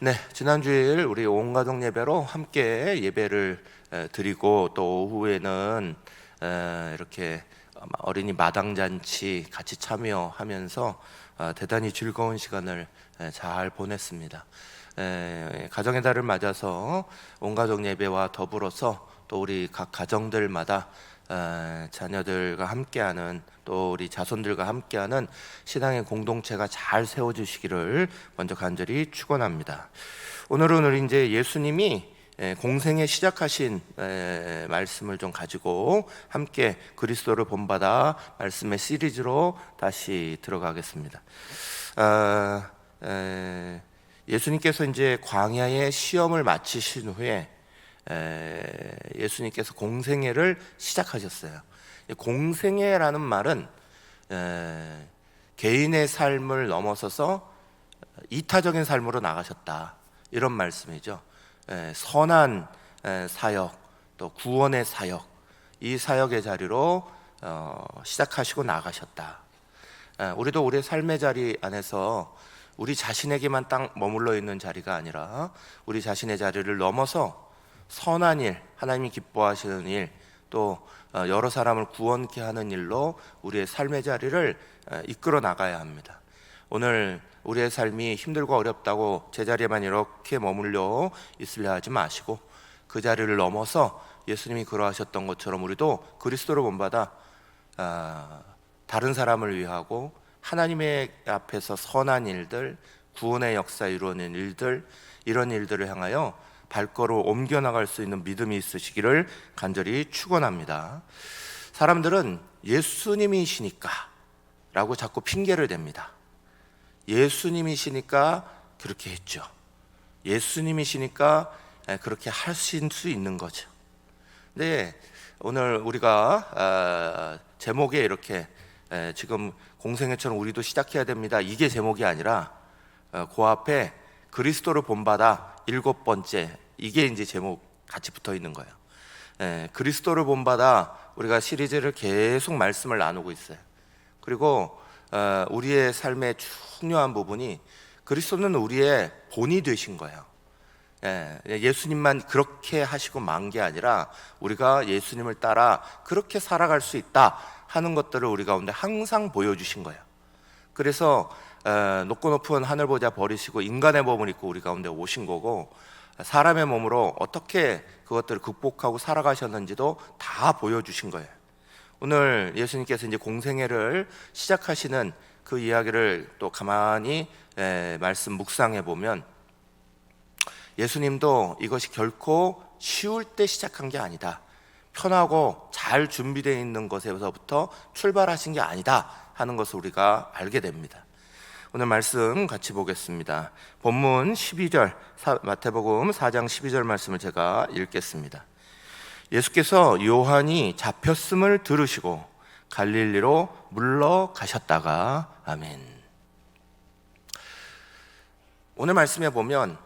네, 지난 주일 우리 온 가족 예배로 함께 예배를 드리고 또 오후에는 이렇게 어린이 마당 잔치 같이 참여하면서 대단히 즐거운 시간을 잘 보냈습니다. 가정의 달을 맞아서 온 가족 예배와 더불어서 또 우리 각 가정들마다 자녀들과 함께하는 또 우리 자손들과 함께하는 신앙의 공동체가 잘 세워지시기를 먼저 간절히 축원합니다. 오늘은 우리 이제 예수님이 공생에 시작하신 말씀을 좀 가지고 함께 그리스도를 본받아 말씀의 시리즈로 다시 들어가겠습니다. 예수님께서 이제 광야의 시험을 마치신 후에 예수님께서 공생애를 시작하셨어요. 공생애라는 말은 개인의 삶을 넘어서서 이타적인 삶으로 나가셨다, 이런 말씀이죠. 선한 사역, 또 구원의 사역, 이 사역의 자리로 시작하시고 나가셨다. 우리도 우리의 삶의 자리 안에서 우리 자신에게만 딱 머물러 있는 자리가 아니라 우리 자신의 자리를 넘어서 선한 일, 하나님이 기뻐하시는 일, 또 여러 사람을 구원케 하는 일로 우리의 삶의 자리를 이끌어 나가야 합니다. 오늘 우리의 삶이 힘들고 어렵다고 제자리에만 이렇게 머물러 있으려 하지 마시고 그 자리를 넘어서 예수님이 그러하셨던 것처럼 우리도 그리스도를 본받아 다른 사람을 위하고 하나님의 앞에서 선한 일들, 구원의 역사 이루어낸 일들, 이런 일들을 향하여 발걸음을 옮겨나갈 수 있는 믿음이 있으시기를 간절히 축원합니다. 사람들은 예수님이시니까 라고 자꾸 핑계를 댑니다. 예수님이시니까 그렇게 했죠. 예수님이시니까 그렇게 하실 수 있는 거죠. 근데 오늘 우리가 제목에 이렇게 지금 공생애처럼 우리도 시작해야 됩니다, 이게 제목이 아니라 그 앞에 그리스도를 본받아 7번째, 이게 이제 제목 같이 붙어 있는 거예요. 그리스도를 본받아 우리가 시리즈를 계속 말씀을 나누고 있어요. 그리고 우리의 삶의 중요한 부분이 그리스도는 우리의 본이 되신 거예요. 예수님만 그렇게 하시고 만 게 아니라 우리가 예수님을 따라 그렇게 살아갈 수 있다 하는 것들을 우리 가운데 항상 보여주신 거예요. 그래서 높고 높은 하늘 보좌 버리시고 인간의 몸을 입고 우리 가운데 오신 거고, 사람의 몸으로 어떻게 그것들을 극복하고 살아가셨는지도 다 보여주신 거예요. 오늘 예수님께서 이제 공생애를 시작하시는 그 이야기를 또 가만히 말씀 묵상해 보면 예수님도 이것이 결코 쉬울 때 시작한 게 아니다, 편하고 잘 준비되어 있는 것에서부터 출발하신 게 아니다 하는 것을 우리가 알게 됩니다. 오늘 말씀 같이 보겠습니다. 본문 12절, 마태복음 4장 12절 말씀을 제가 읽겠습니다. 예수께서 요한이 잡혔음을 들으시고 갈릴리로 물러가셨다가, 아멘. 오늘 말씀에 보면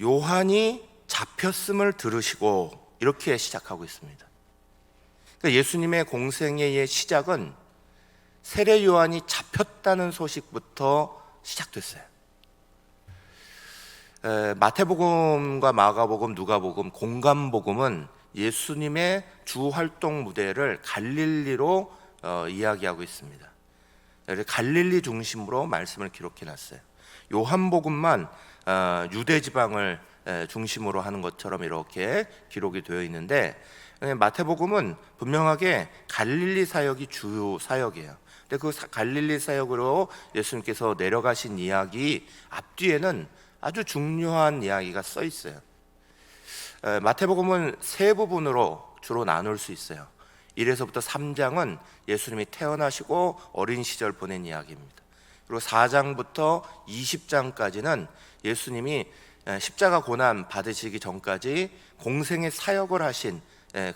요한이 잡혔음을 들으시고 이렇게 시작하고 있습니다. 그러니까 예수님의 공생애의 시작은 세례 요한이 잡혔다는 소식부터 시작됐어요. 마태복음과 마가복음, 누가복음, 공간복음은 예수님의 주 활동 무대를 갈릴리로 이야기하고 있습니다. 갈릴리 중심으로 말씀을 기록해 놨어요. 요한복음만 유대 지방을 중심으로 하는 것처럼 이렇게 기록이 되어 있는데, 마태복음은 분명하게 갈릴리 사역이 주요 사역이에요. 근데 그 갈릴리 사역으로 예수님께서 내려가신 이야기 앞뒤에는 아주 중요한 이야기가 써 있어요. 마태복음은 세 부분으로 주로 나눌 수 있어요. 1에서부터 3장은 예수님이 태어나시고 어린 시절 보낸 이야기입니다. 그리고 4장부터 20장까지는 예수님이 십자가 고난 받으시기 전까지 공생의 사역을 하신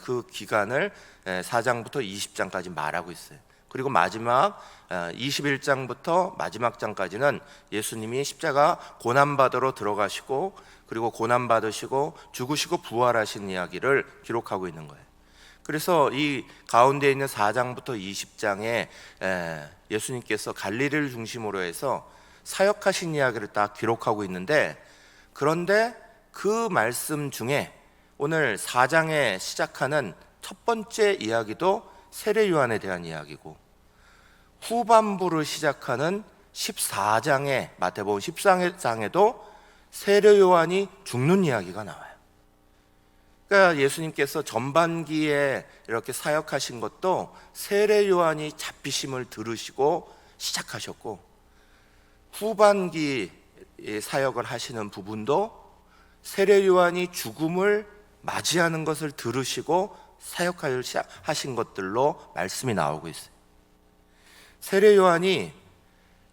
그 기간을 4장부터 20장까지 말하고 있어요. 그리고 마지막 21장부터 마지막 장까지는 예수님이 십자가 고난받으러 들어가시고 그리고 고난받으시고 죽으시고 부활하신 이야기를 기록하고 있는 거예요. 그래서 이 가운데 있는 4장부터 20장에 예수님께서 갈릴리를 중심으로 해서 사역하신 이야기를 딱 기록하고 있는데, 그런데 그 말씀 중에 오늘 4장에 시작하는 첫 번째 이야기도 세례 요한에 대한 이야기고, 후반부를 시작하는 14장에 마태복음 14장에도 세례 요한이 죽는 이야기가 나와요. 그러니까 예수님께서 전반기에 이렇게 사역하신 것도 세례 요한이 잡히심을 들으시고 시작하셨고, 후반기 사역을 하시는 부분도 세례 요한이 죽음을 맞이하는 것을 들으시고 사역을 하신 것들로 말씀이 나오고 있어요. 세례 요한이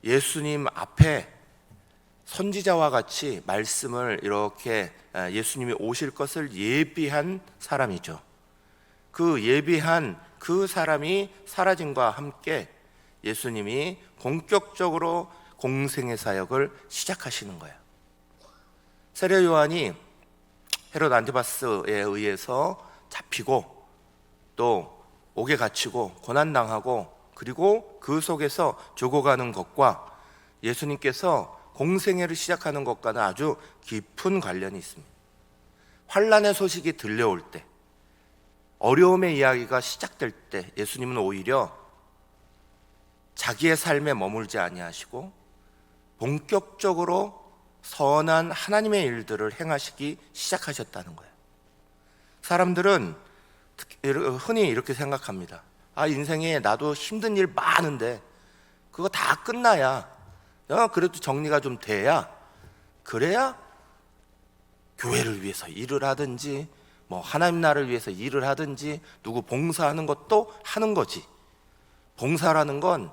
예수님 앞에 선지자와 같이 말씀을 이렇게 예수님이 오실 것을 예비한 사람이죠. 그 예비한 그 사람이 사라짐과 함께 예수님이 본격적으로 공생의 사역을 시작하시는 거예요. 세례 요한이 헤롯 안티바스에 의해서 잡히고 또 옥에 갇히고 고난당하고, 그리고 그 속에서 죽어가는 것과 예수님께서 공생애를 시작하는 것과는 아주 깊은 관련이 있습니다. 환난의 소식이 들려올 때, 어려움의 이야기가 시작될 때 예수님은 오히려 자기의 삶에 머물지 아니하시고 본격적으로 선한 하나님의 일들을 행하시기 시작하셨다는 거예요. 사람들은 흔히 이렇게 생각합니다. 인생에 나도 힘든 일 많은데 그거 다 끝나야, 그래도 정리가 좀 돼야, 그래야 교회를 위해서 일을 하든지 하나님 나라를 위해서 일을 하든지 누구 봉사하는 것도 하는 거지. 봉사라는 건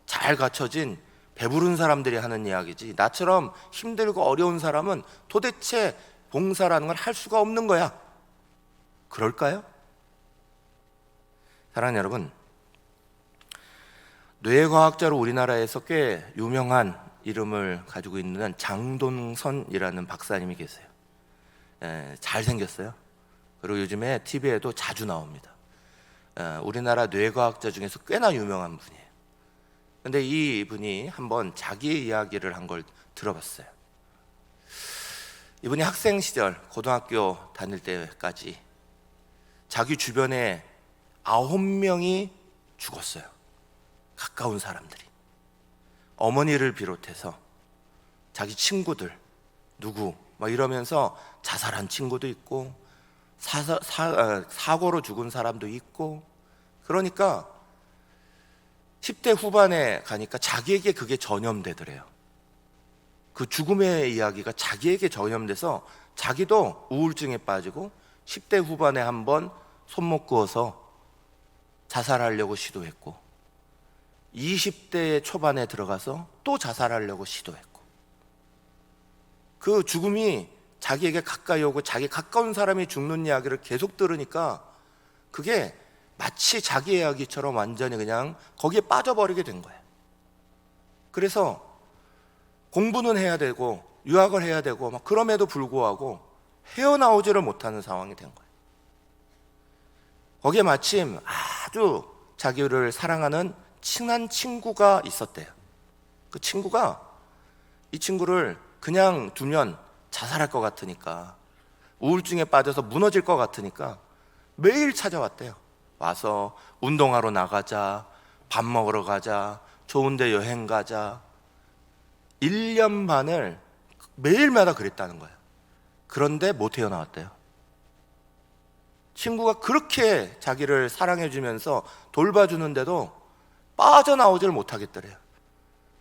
잘 갖춰진 배부른 사람들이 하는 이야기지, 나처럼 힘들고 어려운 사람은 도대체 봉사라는 걸 할 수가 없는 거야. 그럴까요? 사랑하는 여러분, 뇌과학자로 우리나라에서 꽤 유명한 이름을 가지고 있는 장동선이라는 박사님이 계세요. 잘생겼어요. 그리고 요즘에 TV에도 자주 나옵니다. 우리나라 뇌과학자 중에서 꽤나 유명한 분이에요. 근데 이분이 한번 자기의 이야기를 한 걸 들어봤어요. 이분이 학생 시절 고등학교 다닐 때까지 자기 주변에 9명이 죽었어요. 가까운 사람들이. 어머니를 비롯해서 자기 친구들, 누구 이러면서 자살한 친구도 있고 사고로 죽은 사람도 있고. 그러니까 10대 후반에 가니까 자기에게 그게 전염되더래요. 그 죽음의 이야기가 자기에게 전염돼서 자기도 우울증에 빠지고 10대 후반에 한번 손목 그어서 자살하려고 시도했고, 20대 초반에 들어가서 또 자살하려고 시도했고, 그 죽음이 자기에게 가까이 오고 자기 가까운 사람이 죽는 이야기를 계속 들으니까 그게 마치 자기 이야기처럼 완전히 그냥 거기에 빠져버리게 된 거예요. 그래서 공부는 해야 되고 유학을 해야 되고 그럼에도 불구하고 헤어나오지를 못하는 상황이 된 거예요. 거기에 마침 아주 자기를 사랑하는 친한 친구가 있었대요. 그 친구가 이 친구를 그냥 두면 자살할 것 같으니까, 우울증에 빠져서 무너질 것 같으니까 매일 찾아왔대요. 와서 운동하러 나가자, 밥 먹으러 가자, 좋은 데 여행 가자. 1년 반을 매일마다 그랬다는 거예요. 그런데 못 헤어나왔대요. 친구가 그렇게 자기를 사랑해주면서 돌봐주는데도 빠져나오지를 못하겠더래요.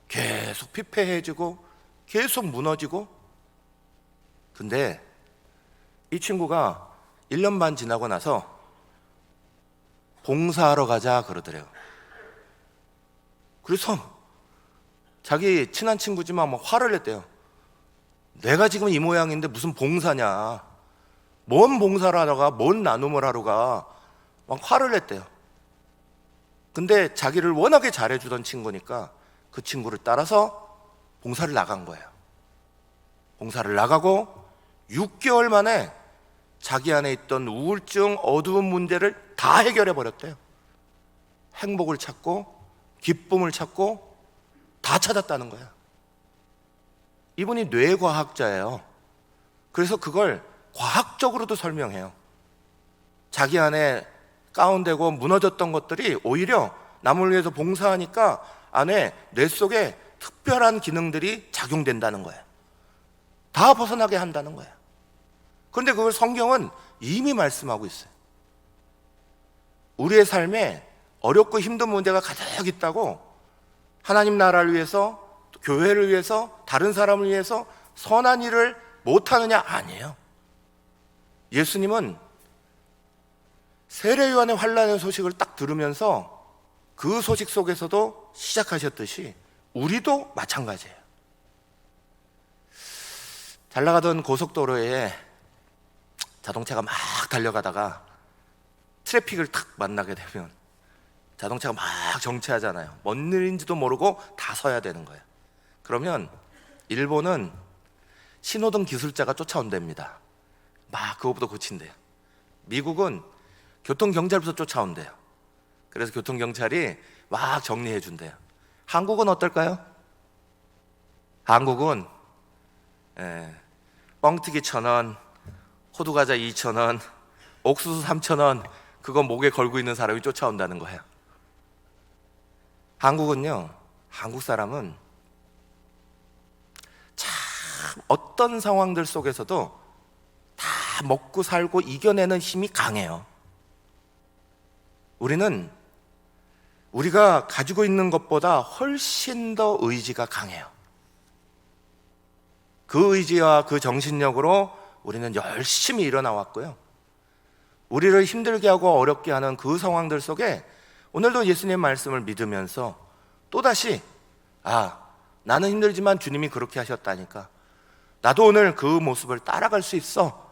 계속 피폐해지고 계속 무너지고. 근데 이 친구가 1년 반 지나고 나서 봉사하러 가자 그러더래요. 그래서 자기 친한 친구지만 화를 냈대요. 내가 지금 이 모양인데 무슨 봉사냐, 뭔 봉사를 하러 가, 뭔 나눔을 하러 가, 화를 냈대요. 근데 자기를 워낙에 잘해주던 친구니까 그 친구를 따라서 봉사를 나간 거예요. 봉사를 나가고 6개월 만에 자기 안에 있던 우울증, 어두운 문제를 다 해결해 버렸대요. 행복을 찾고 기쁨을 찾고 다 찾았다는 거야. 이분이 뇌과학자예요. 그래서 그걸 과학적으로도 설명해요. 자기 안에 다운되고 무너졌던 것들이 오히려 남을 위해서 봉사하니까 안에 뇌 속에 특별한 기능들이 작용된다는 거예요. 다 벗어나게 한다는 거예요. 그런데 그걸 성경은 이미 말씀하고 있어요. 우리의 삶에 어렵고 힘든 문제가 가득 있다고 하나님 나라를 위해서, 교회를 위해서, 다른 사람을 위해서 선한 일을 못하느냐? 아니에요. 예수님은 세례 요한의 환난의 소식을 딱 들으면서 그 소식 속에서도 시작하셨듯이 우리도 마찬가지예요. 잘 나가던 고속도로에 자동차가 막 달려가다가 트래픽을 탁 만나게 되면 자동차가 막 정체하잖아요. 뭔 일인지도 모르고 다 서야 되는 거예요. 그러면 일본은 신호등 기술자가 쫓아온답니다. 막 그것부터 고친대요. 미국은 교통경찰부터 쫓아온대요. 그래서 교통경찰이 막 정리해 준대요. 한국은 어떨까요? 한국은 뻥튀기 1,000원, 호두과자 2,000원, 옥수수 3,000원 그거 목에 걸고 있는 사람이 쫓아온다는 거예요. 한국은요, 한국 사람은 참 어떤 상황들 속에서도 다 먹고 살고 이겨내는 힘이 강해요. 우리는 우리가 가지고 있는 것보다 훨씬 더 의지가 강해요. 그 의지와 그 정신력으로 우리는 열심히 일어나왔고요. 우리를 힘들게 하고 어렵게 하는 그 상황들 속에 오늘도 예수님의 말씀을 믿으면서 또다시 나는 힘들지만 주님이 그렇게 하셨다니까 나도 오늘 그 모습을 따라갈 수 있어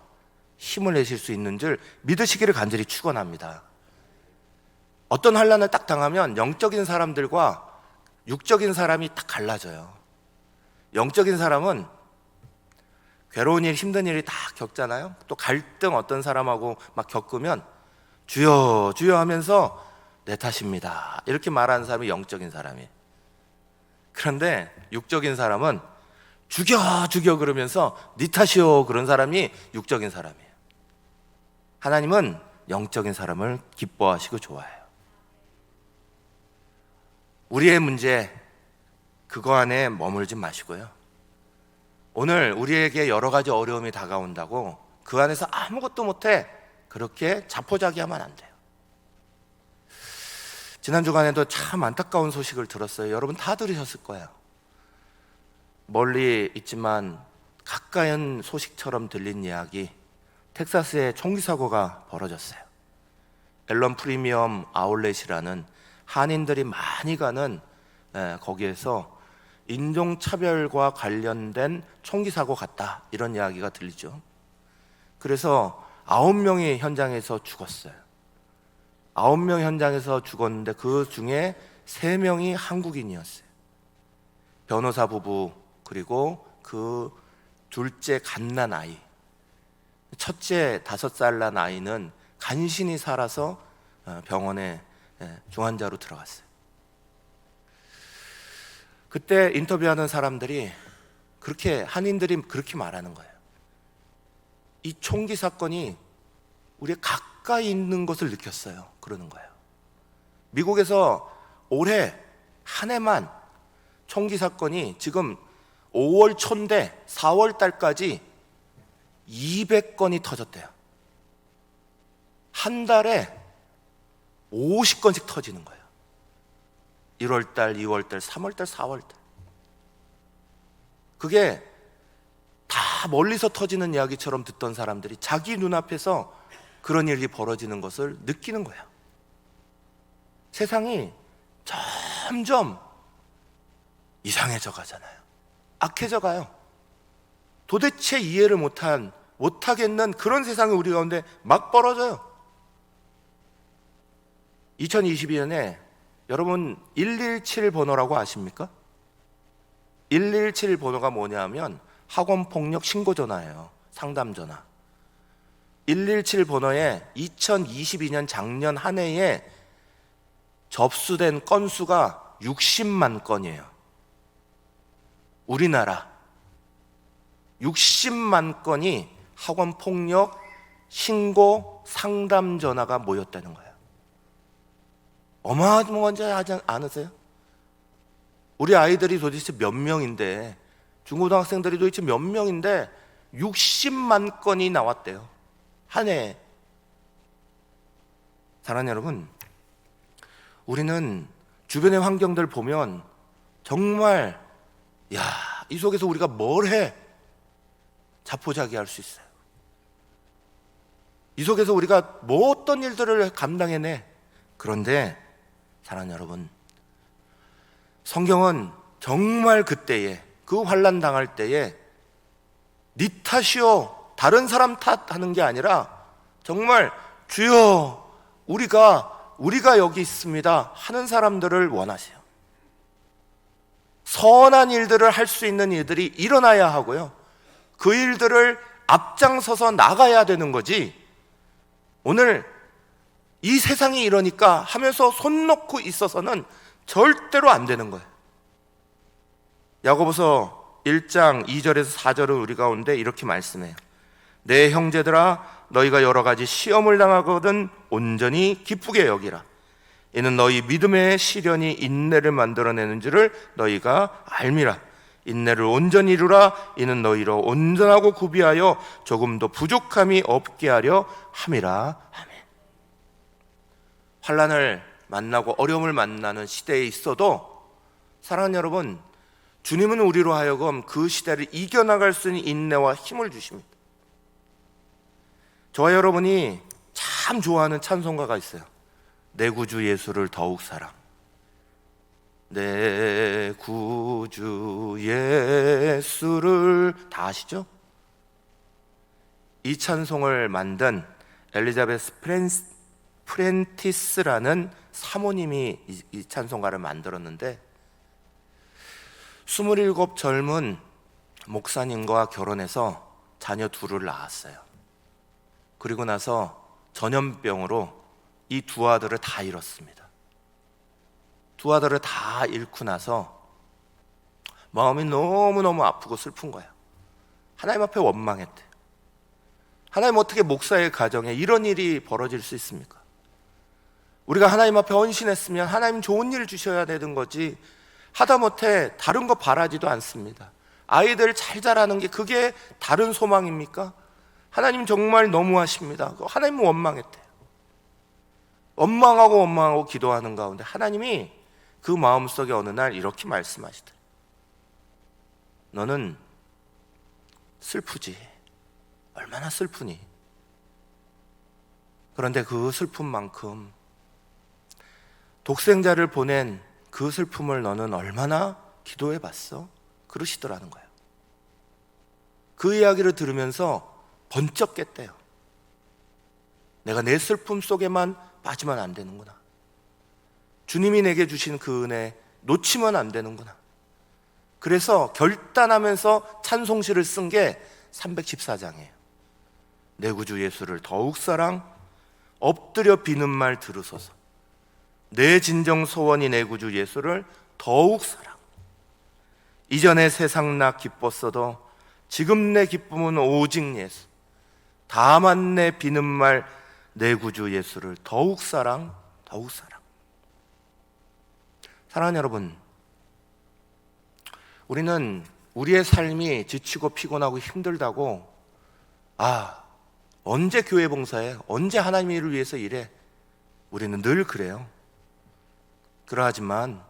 힘을 내실 수 있는 줄 믿으시기를 간절히 축원합니다. 어떤 환난을 딱 당하면 영적인 사람들과 육적인 사람이 딱 갈라져요. 영적인 사람은 괴로운 일, 힘든 일이 다 겪잖아요. 또 갈등 어떤 사람하고 막 겪으면 주여 주여 하면서 내 탓입니다 이렇게 말하는 사람이 영적인 사람이에요. 그런데 육적인 사람은 죽여 죽여 그러면서 네 탓이요 그런 사람이 육적인 사람이에요. 하나님은 영적인 사람을 기뻐하시고 좋아해요. 우리의 문제 그거 안에 머물지 마시고요. 오늘 우리에게 여러 가지 어려움이 다가온다고 그 안에서 아무것도 못해 그렇게 자포자기하면 안 돼요. 지난 주간에도 참 안타까운 소식을 들었어요. 여러분 다 들으셨을 거예요. 멀리 있지만 가까운 소식처럼 들린 이야기, 텍사스에 총기 사고가 벌어졌어요. 앨런 프리미엄 아울렛이라는 한인들이 많이 가는 거기에서 인종차별과 관련된 총기 사고 같다 이런 이야기가 들리죠. 그래서 9명이 현장에서 죽었어요. 9명 현장에서 죽었는데 그 중에 3명이 한국인이었어요. 변호사 부부 그리고 그 둘째 갓난 아이, 첫째 5살 난 아이는 간신히 살아서 병원에 중환자로 들어갔어요. 그때 인터뷰하는 사람들이 한인들이 그렇게 말하는 거예요. 이 총기 사건이 우리 가까이 있는 것을 느꼈어요. 그러는 거예요. 미국에서 올해 한 해만 총기 사건이 지금 5월 초인데 4월 달까지 200건이 터졌대요. 한 달에 50건씩 터지는 거예요. 1월 달, 2월 달, 3월 달, 4월 달. 그게 다 멀리서 터지는 이야기처럼 듣던 사람들이 자기 눈앞에서 그런 일이 벌어지는 것을 느끼는 거예요. 세상이 점점 이상해져 가잖아요. 악해져 가요. 도대체 이해를 못하겠는 그런 세상이 우리 가운데 막 벌어져요. 2022년에 여러분 117 번호라고 아십니까? 117 번호가 뭐냐면 학원폭력 신고 전화예요. 상담 전화. 117 번호에 2022년 작년 한 해에 접수된 건수가 60만 건이에요. 우리나라 60만 건이 학원 폭력 신고 상담 전화가 모였다는 거예요. 어마어마하지 않으세요? 우리 아이들이 도대체 몇 명인데, 중고등학생들이 도대체 몇 명인데 60만 건이 나왔대요, 한 해에. 사랑하는 여러분, 우리는 주변의 환경들 보면 정말 이 속에서 우리가 뭘 해? 자포자기할 수 있어요. 이 속에서 우리가 뭐 어떤 일들을 감당해내? 그런데 사랑하는 여러분, 성경은 정말 그때에, 그 환난 당할 때에 네 탓이요, 다른 사람 탓하는 게 아니라 정말 주여 우리가 여기 있습니다 하는 사람들을 원하세요. 선한 일들을 할 수 있는 일들이 일어나야 하고요, 그 일들을 앞장서서 나가야 되는 거지, 오늘 이 세상이 이러니까 하면서 손 놓고 있어서는 절대로 안 되는 거예요. 야고보서 1장 2절에서 4절은 우리 가운데 이렇게 말씀해요. 내 형제들아, 너희가 여러 가지 시험을 당하거든 온전히 기쁘게 여기라. 이는 너희 믿음의 시련이 인내를 만들어내는 줄을 너희가 알미라. 인내를 온전히 이루라. 이는 너희로 온전하고 구비하여 조금도 부족함이 없게 하려 함이라. 아멘. 환난을 만나고 어려움을 만나는 시대에 있어도 사랑하는 여러분, 주님은 우리로 하여금 그 시대를 이겨나갈 수 있는 인내와 힘을 주십니다. 저와 여러분이 참 좋아하는 찬송가가 있어요. 내 구주 예수를 더욱 사랑. 내 구주 예수를 다 아시죠? 이 찬송을 만든 엘리자베스 프렌티스라는 사모님이 이 찬송가를 만들었는데, 27 젊은 목사님과 결혼해서 자녀 둘을 낳았어요. 그리고 나서 전염병으로 이 두 아들을 다 잃었습니다. 두 아들을 다 잃고 나서 마음이 너무너무 아프고 슬픈 거예요. 하나님 앞에 원망했대요. 하나님, 어떻게 목사의 가정에 이런 일이 벌어질 수 있습니까? 우리가 하나님 앞에 헌신했으면 하나님 좋은 일 주셔야 되는 거지, 하다못해 다른 거 바라지도 않습니다. 아이들 잘 자라는 게 그게 다른 소망입니까? 하나님 정말 너무하십니다. 하나님은 원망했대요. 원망하고 기도하는 가운데 하나님이 그 마음속에 어느 날 이렇게 말씀하시더래요. 너는 슬프지. 얼마나 슬프니? 그런데 그 슬픔만큼 독생자를 보낸 그 슬픔을 너는 얼마나 기도해 봤어? 그러시더라는 거예요. 그 이야기를 들으면서 번쩍 깼대요. 내가 내 슬픔 속에만 빠지면 안 되는구나. 주님이 내게 주신 그 은혜 놓치면 안 되는구나. 그래서 결단하면서 찬송시를 쓴 게 314장이에요. 내 구주 예수를 더욱 사랑, 엎드려 비는 말 들으소서. 내 진정 소원이 내 구주 예수를 더욱 사랑. 이전에 세상 나 기뻤어도 지금 내 기쁨은 오직 예수. 다만 내 비는 말 내 구주 예수를 더욱 사랑, 더욱 사랑. 사랑하는 여러분, 우리는 우리의 삶이 지치고 피곤하고 힘들다고, 언제 교회 봉사해? 언제 하나님의 일을 위해서 일해? 우리는 늘 그래요. 그러하지만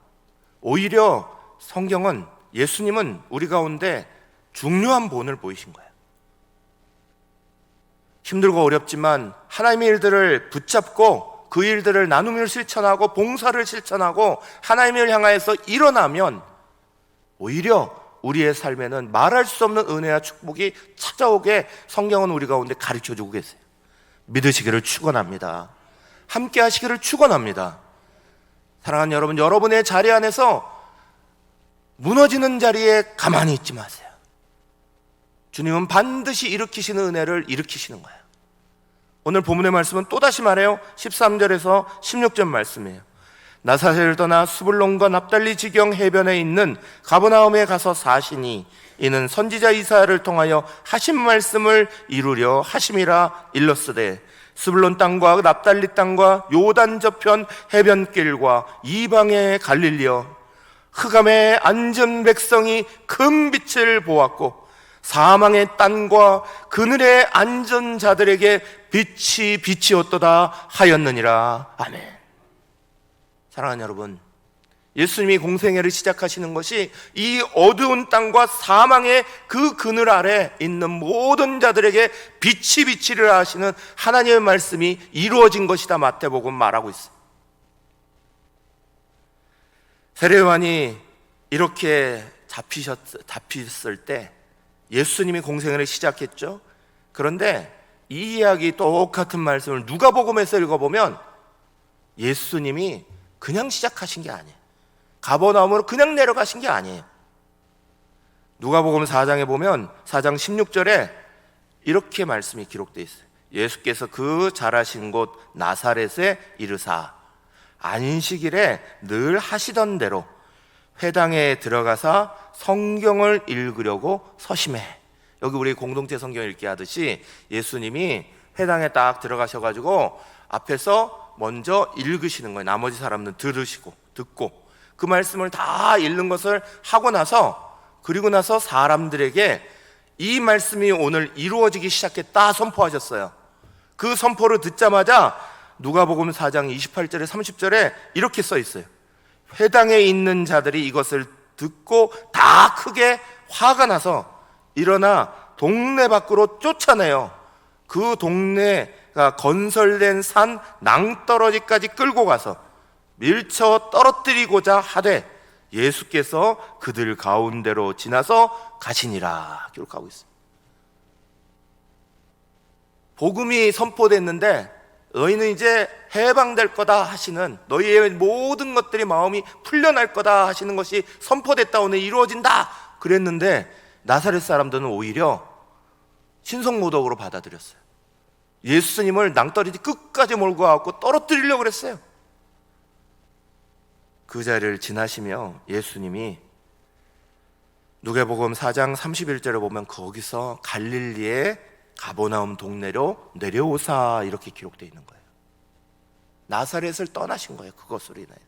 오히려 성경은, 예수님은 우리 가운데 중요한 본을 보이신 거예요. 힘들고 어렵지만 하나님의 일들을 붙잡고 그 일들을 나눔을 실천하고 봉사를 실천하고 하나님을 향하여서 일어나면 오히려 우리의 삶에는 말할 수 없는 은혜와 축복이 찾아오게 성경은 우리 가운데 가르쳐주고 계세요. 믿으시기를 축원합니다. 함께 하시기를 축원합니다. 사랑하는 여러분, 여러분의 자리 안에서 무너지는 자리에 가만히 있지 마세요. 주님은 반드시 일으키시는 은혜를 일으키시는 거예요. 오늘 본문의 말씀은 또다시 말해요. 13절에서 16절 말씀이에요. 나사렛을 떠나 스불론과 납달리 지경 해변에 있는 가버나움에 가서 사시니 이는 선지자 이사야를 통하여 하신 말씀을 이루려 하심이라 일렀으되 스불론 땅과 납달리 땅과 요단 저편 해변길과 이방의 갈릴리여 흑암에 앉은 백성이 큰 빛을 보았고 사망의 땅과 그늘에 앉은 자들에게 빛이 빛이었도다 하였느니라. 아멘. 사랑하는 여러분, 예수님이 공생애를 시작하시는 것이 이 어두운 땅과 사망의 그 그늘 아래 있는 모든 자들에게 빛이 빛이라 하시는 하나님의 말씀이 이루어진 것이다. 마태복음 말하고 있어요. 세례요한이 이렇게 잡히셨을 때 예수님이 공생애를 시작했죠. 그런데 이 이야기 똑같은 말씀을 누가복음에서 읽어보면 예수님이 그냥 시작하신 게 아니에요. 가버나움으로 그냥 내려가신 게 아니에요. 누가복음 4장에 보면 4장 16절에 이렇게 말씀이 기록되어 있어요. 예수께서 그 자라신 곳 나사렛에 이르사 안식일에 늘 하시던 대로 회당에 들어가서 성경을 읽으려고 서심해. 여기 우리 공동체 성경 읽기 하듯이 예수님이 회당에 딱 들어가셔가지고 앞에서 먼저 읽으시는 거예요. 나머지 사람은 들으시고 듣고 그 말씀을 다 읽는 것을 하고 나서, 그리고 나서 사람들에게 이 말씀이 오늘 이루어지기 시작했다 선포하셨어요. 그 선포를 듣자마자 누가복음 4장 28절에 30절에 이렇게 써 있어요. 회당에 있는 자들이 이것을 듣고 다 크게 화가 나서 일어나 동네 밖으로 쫓아내요. 그 동네가 건설된 산 낭떠러지까지 끌고 가서 밀쳐 떨어뜨리고자 하되 예수께서 그들 가운데로 지나서 가시니라 기록하고 있습니다. 복음이 선포됐는데 너희는 이제 해방될 거다 하시는, 너희의 모든 것들이 마음이 풀려날 거다 하시는 것이 선포됐다, 오늘 이루어진다 그랬는데 나사렛 사람들은 오히려 신성모독으로 받아들였어요. 예수님을 낭떠러지 끝까지 몰고 가고 떨어뜨리려고 그랬어요. 그 자리를 지나시며 예수님이 누가복음 4장 31절에 보면 거기서 갈릴리의 가버나움 동네로 내려오사 이렇게 기록되어 있는 거예요. 나사렛을 떠나신 거예요. 그것으로 인해서.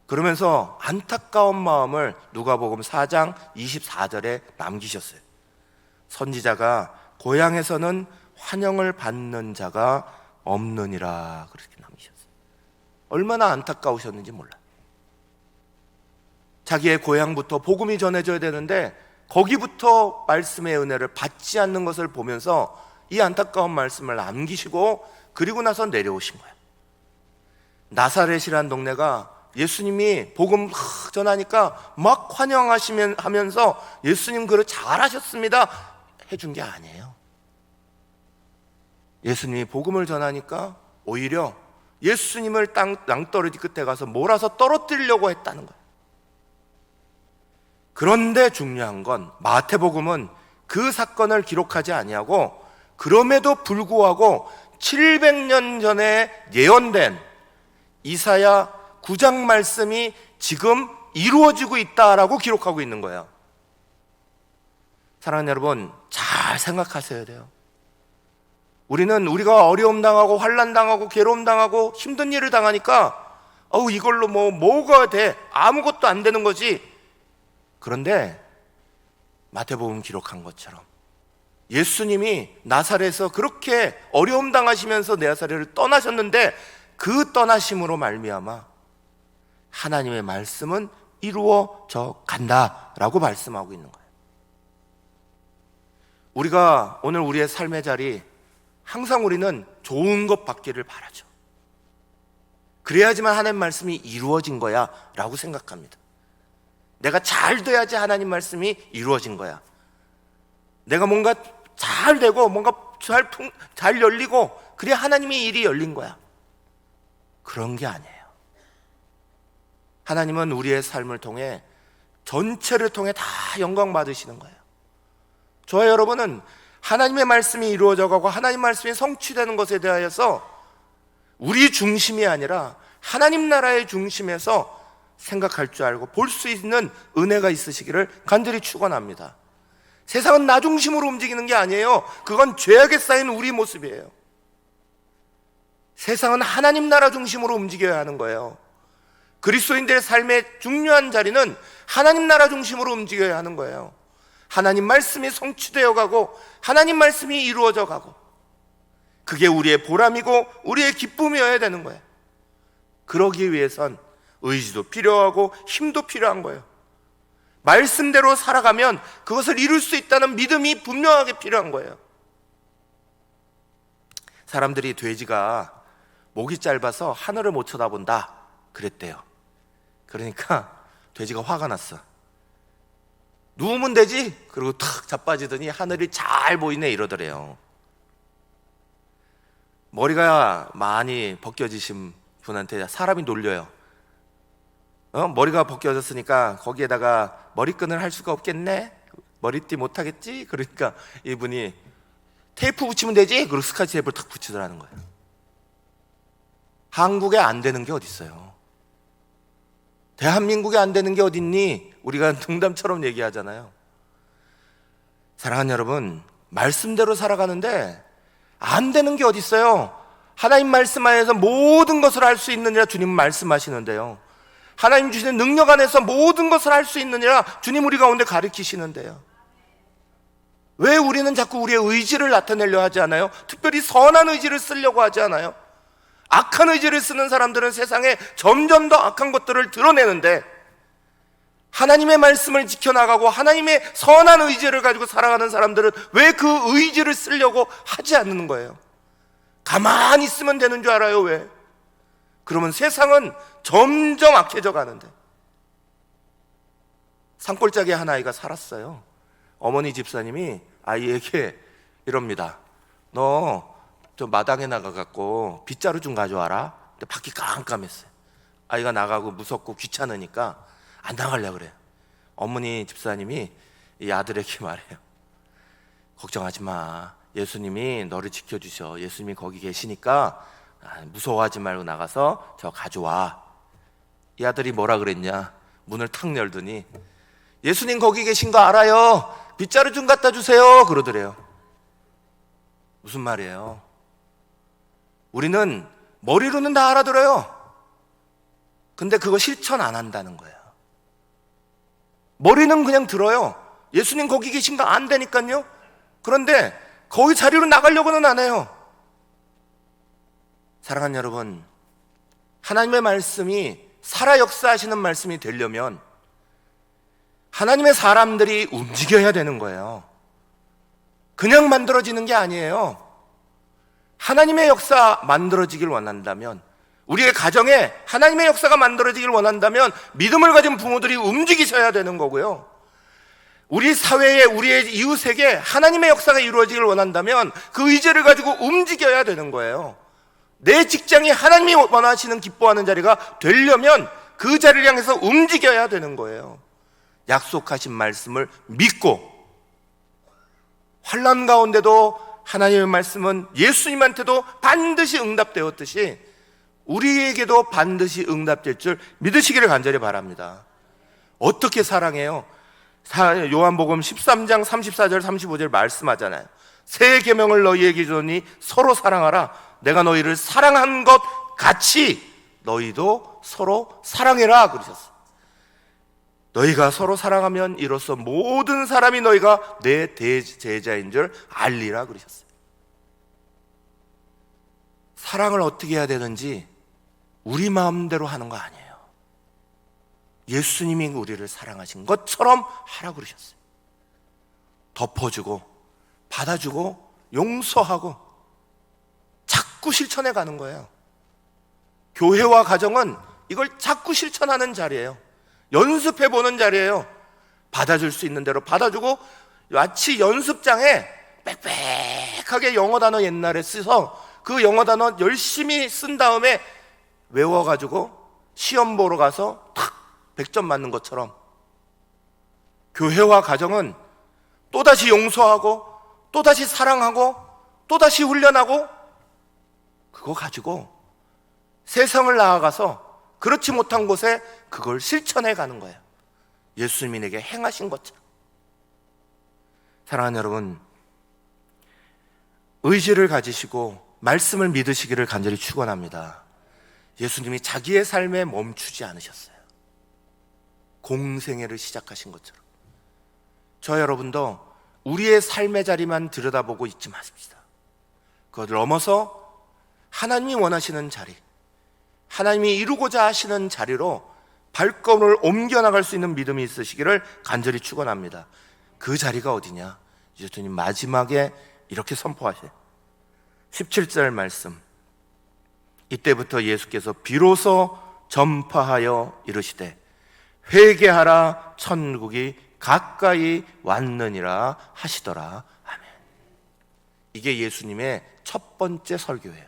그러면서 안타까운 마음을 누가복음 4장 24절에 남기셨어요. 선지자가 고향에서는 환영을 받는 자가 없느니라 그렇게 남기셨어요. 얼마나 안타까우셨는지 몰라요. 자기의 고향부터 복음이 전해져야 되는데 거기부터 말씀의 은혜를 받지 않는 것을 보면서 이 안타까운 말씀을 남기시고 그리고 나서 내려오신 거예요. 나사렛이라는 동네가 예수님이 복음 전하니까 막 환영하시면서 예수님 그릇 잘하셨습니다 해준 게 아니에요. 예수님이 복음을 전하니까 오히려 예수님을 낭떠러지 끝에 가서 몰아서 떨어뜨리려고 했다는 거예요. 그런데 중요한 건 마태복음은 그 사건을 기록하지 아니하고 그럼에도 불구하고 700년 전에 예언된 이사야 9장 말씀이 지금 이루어지고 있다라고 기록하고 있는 거예요. 사랑하는 여러분, 잘 생각하셔야 돼요. 우리가 어려움 당하고 환난 당하고 괴로움 당하고 힘든 일을 당하니까 이걸로 뭐가 돼? 아무것도 안 되는 거지. 그런데 마태복음 기록한 것처럼 예수님이 나사렛에서 그렇게 어려움 당하시면서 나사렛을 떠나셨는데 그 떠나심으로 말미암아 하나님의 말씀은 이루어져 간다라고 말씀하고 있는 거예요. 우리가 오늘 우리의 삶의 자리 항상 우리는 좋은 것 받기를 바라죠. 그래야지만 하나님 말씀이 이루어진 거야 라고 생각합니다. 내가 잘 돼야지 하나님 말씀이 이루어진 거야. 내가 뭔가 잘 되고 뭔가 잘 열리고 그래야 하나님의 일이 열린 거야. 그런 게 아니에요. 하나님은 우리의 삶을 통해 전체를 통해 다 영광 받으시는 거예요. 저와 여러분은 하나님의 말씀이 이루어져 가고 하나님 말씀이 성취되는 것에 대하여서 우리 중심이 아니라 하나님 나라의 중심에서 생각할 줄 알고 볼 수 있는 은혜가 있으시기를 간절히 축원합니다. 세상은 나 중심으로 움직이는 게 아니에요. 그건 죄악에 쌓인 우리 모습이에요. 세상은 하나님 나라 중심으로 움직여야 하는 거예요. 그리스도인들의 삶의 중요한 자리는 하나님 나라 중심으로 움직여야 하는 거예요. 하나님 말씀이 성취되어 가고 하나님 말씀이 이루어져 가고, 그게 우리의 보람이고 우리의 기쁨이어야 되는 거예요. 그러기 위해선 의지도 필요하고 힘도 필요한 거예요. 말씀대로 살아가면 그것을 이룰 수 있다는 믿음이 분명하게 필요한 거예요. 사람들이 돼지가 목이 짧아서 하늘을 못 쳐다본다 그랬대요. 그러니까 돼지가 화가 났어. 누우면 되지? 그리고 탁 자빠지더니 하늘이 잘 보이네 이러더래요. 머리가 많이 벗겨지신 분한테 사람이 놀려요. 머리가 벗겨졌으니까 거기에다가 머리끈을 할 수가 없겠네? 머리띠 못하겠지? 그러니까 이분이 테이프 붙이면 되지? 그리고 스카치 테이프를 탁 붙이더라는 거예요. 한국에 안 되는 게 어딨어요? 대한민국에 안 되는 게 어딨니? 우리가 농담처럼 얘기하잖아요. 사랑하는 여러분, 말씀대로 살아가는데 안 되는 게 어딨어요? 하나님 말씀 안에서 모든 것을 할 수 있느니라 주님은 말씀하시는데요. 하나님 주시는 능력 안에서 모든 것을 할 수 있느니라 주님 우리 가운데 가르치시는데요. 왜 우리는 자꾸 우리의 의지를 나타내려 하지 않아요? 특별히 선한 의지를 쓰려고 하지 않아요? 악한 의지를 쓰는 사람들은 세상에 점점 더 악한 것들을 드러내는데, 하나님의 말씀을 지켜나가고 하나님의 선한 의지를 가지고 살아가는 사람들은 왜 그 의지를 쓰려고 하지 않는 거예요? 가만히 있으면 되는 줄 알아요. 왜? 그러면 세상은 점점 악해져 가는데. 산골짜기 한 아이가 살았어요. 어머니 집사님이 아이에게 이럽니다. 너 저 마당에 나가갖고 빗자루 좀 가져와라. 근데 밖이 깜깜했어요. 아이가 나가고 무섭고 귀찮으니까 안 나가려고 그래요. 어머니 집사님이 이 아들에게 말해요. 걱정하지 마. 예수님이 너를 지켜주셔. 예수님이 거기 계시니까 무서워하지 말고 나가서 저 가져와. 이 아들이 뭐라 그랬냐? 문을 탁 열더니 예수님 거기 계신 거 알아요. 빗자루 좀 갖다 주세요. 그러더래요. 무슨 말이에요? 우리는 머리로는 다 알아들어요. 근데 그거 실천 안 한다는 거예요. 머리는 그냥 들어요. 예수님 거기 계신 거 안 되니까요. 그런데 거기 자리로 나가려고는 안 해요. 사랑하는 여러분, 하나님의 말씀이 살아 역사하시는 말씀이 되려면 하나님의 사람들이 움직여야 되는 거예요. 그냥 만들어지는 게 아니에요. 하나님의 역사 만들어지길 원한다면, 우리의 가정에 하나님의 역사가 만들어지길 원한다면 믿음을 가진 부모들이 움직이셔야 되는 거고요. 우리 사회에, 우리의 이웃에게 하나님의 역사가 이루어지길 원한다면 그 의지를 가지고 움직여야 되는 거예요. 내 직장이 하나님이 원하시는 기뻐하는 자리가 되려면 그 자리를 향해서 움직여야 되는 거예요. 약속하신 말씀을 믿고, 환난 가운데도 하나님의 말씀은 예수님한테도 반드시 응답되었듯이 우리에게도 반드시 응답될 줄 믿으시기를 간절히 바랍니다. 어떻게 사랑해요? 요한복음 13장 34절 35절 말씀하잖아요. 새 계명을 너희에게 주노니 서로 사랑하라. 내가 너희를 사랑한 것 같이 너희도 서로 사랑해라 그러셨어요. 너희가 서로 사랑하면 이로써 모든 사람이 너희가 내 제자인 줄 알리라 그러셨어요. 사랑을 어떻게 해야 되는지 우리 마음대로 하는 거 아니에요. 예수님이 우리를 사랑하신 것처럼 하라 그러셨어요. 덮어주고 받아주고 용서하고 자꾸 실천해 가는 거예요. 교회와 가정은 이걸 자꾸 실천하는 자리예요. 연습해 보는 자리예요. 받아줄 수 있는 대로 받아주고, 마치 연습장에 빽빽하게 영어 단어 옛날에 써서 그 영어 단어 열심히 쓴 다음에 외워가지고 시험 보러 가서 탁 100점 맞는 것처럼, 교회와 가정은 또다시 용서하고 또다시 사랑하고 또다시 훈련하고, 그거 가지고 세상을 나아가서 그렇지 못한 곳에 그걸 실천해 가는 거예요. 예수님이 내게 행하신 것처럼. 사랑하는 여러분, 의지를 가지시고 말씀을 믿으시기를 간절히 축원합니다. 예수님이 자기의 삶에 멈추지 않으셨어요. 공생애를 시작하신 것처럼 저 여러분도 우리의 삶의 자리만 들여다보고 있지 마십시다. 그걸 넘어서 하나님이 원하시는 자리, 하나님이 이루고자 하시는 자리로 발걸음을 옮겨나갈 수 있는 믿음이 있으시기를 간절히 축원합니다. 그 자리가 어디냐? 예수님 마지막에 이렇게 선포하세요. 17절 말씀, 이때부터 예수께서 비로소 전파하여 이르시되 회개하라, 천국이 가까이 왔느니라 하시더라. 아멘. 이게 예수님의 첫 번째 설교예요.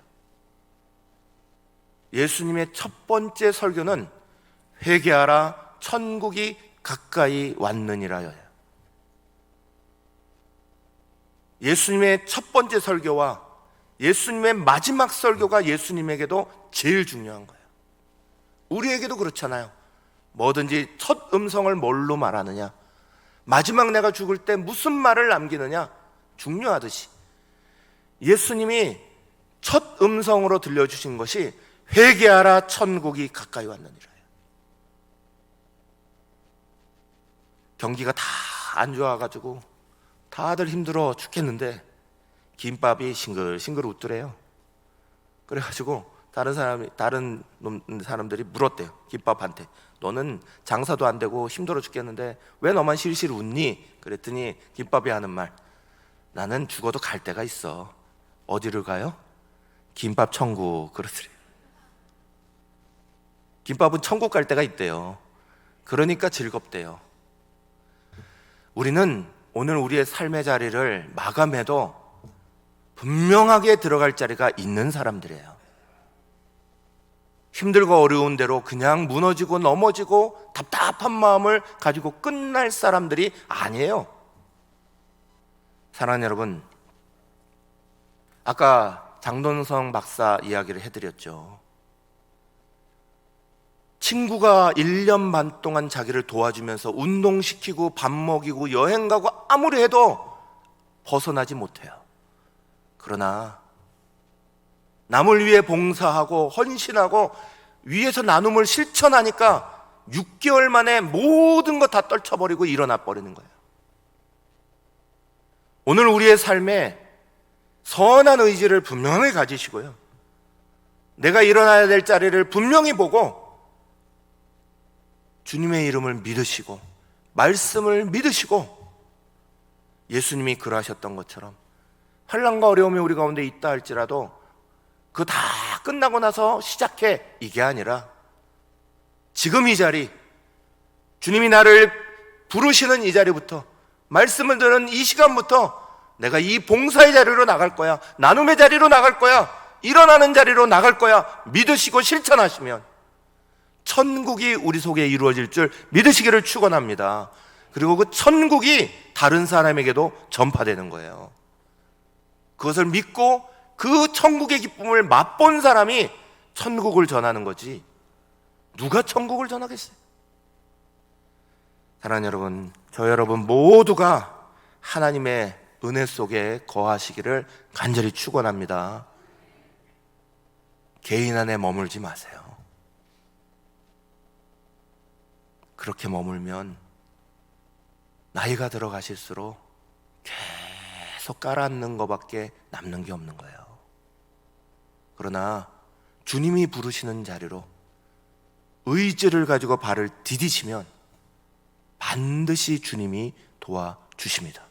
예수님의 첫 번째 설교는 회개하라, 천국이 가까이 왔느니라예요. 예수님의 첫 번째 설교와 예수님의 마지막 설교가 예수님에게도 제일 중요한 거예요. 우리에게도 그렇잖아요. 뭐든지 첫 음성을 뭘로 말하느냐, 마지막 내가 죽을 때 무슨 말을 남기느냐 중요하듯이 예수님이 첫 음성으로 들려주신 것이 회개하라, 천국이 가까이 왔느니라. 경기가 다 안 좋아가지고 다들 힘들어 죽겠는데 김밥이 싱글싱글 웃더래요. 그래가지고 다른 사람들이 물었대요. 김밥한테, 너는 장사도 안 되고 힘들어 죽겠는데 왜 너만 실실 웃니? 그랬더니 김밥이 하는 말, 나는 죽어도 갈 데가 있어. 어디를 가요? 김밥 천국. 그러더래요. 김밥은 천국 갈 데가 있대요. 그러니까 즐겁대요. 우리는 오늘 우리의 삶의 자리를 마감해도 분명하게 들어갈 자리가 있는 사람들이에요. 힘들고 어려운 대로 그냥 무너지고 넘어지고 답답한 마음을 가지고 끝날 사람들이 아니에요. 사랑하는 여러분, 아까 장돈성 박사 이야기를 해드렸죠. 친구가 1년 반 동안 자기를 도와주면서 운동시키고 밥 먹이고 여행 가고 아무리 해도 벗어나지 못해요. 그러나 남을 위해 봉사하고 헌신하고 위에서 나눔을 실천하니까 6개월 만에 모든 거 다 떨쳐버리고 일어나 버리는 거예요. 오늘 우리의 삶에 선한 의지를 분명히 가지시고요, 내가 일어나야 될 자리를 분명히 보고 주님의 이름을 믿으시고 말씀을 믿으시고 예수님이 그러하셨던 것처럼 환난과 어려움이 우리 가운데 있다 할지라도 그거 다 끝나고 나서 시작해, 이게 아니라 지금 이 자리, 주님이 나를 부르시는 이 자리부터, 말씀을 듣는 이 시간부터 내가 이 봉사의 자리로 나갈 거야, 나눔의 자리로 나갈 거야, 일어나는 자리로 나갈 거야 믿으시고 실천하시면 천국이 우리 속에 이루어질 줄 믿으시기를 축원합니다. 그리고 그 천국이 다른 사람에게도 전파되는 거예요. 그것을 믿고 그 천국의 기쁨을 맛본 사람이 천국을 전하는 거지, 누가 천국을 전하겠어요? 사랑하는 여러분, 저 여러분 모두가 하나님의 은혜 속에 거하시기를 간절히 축원합니다. 개인 안에 머물지 마세요. 그렇게 머물면 나이가 들어가실수록 계속 깔아앉는 것밖에 남는 게 없는 거예요. 그러나 주님이 부르시는 자리로 의지를 가지고 발을 디디시면 반드시 주님이 도와주십니다.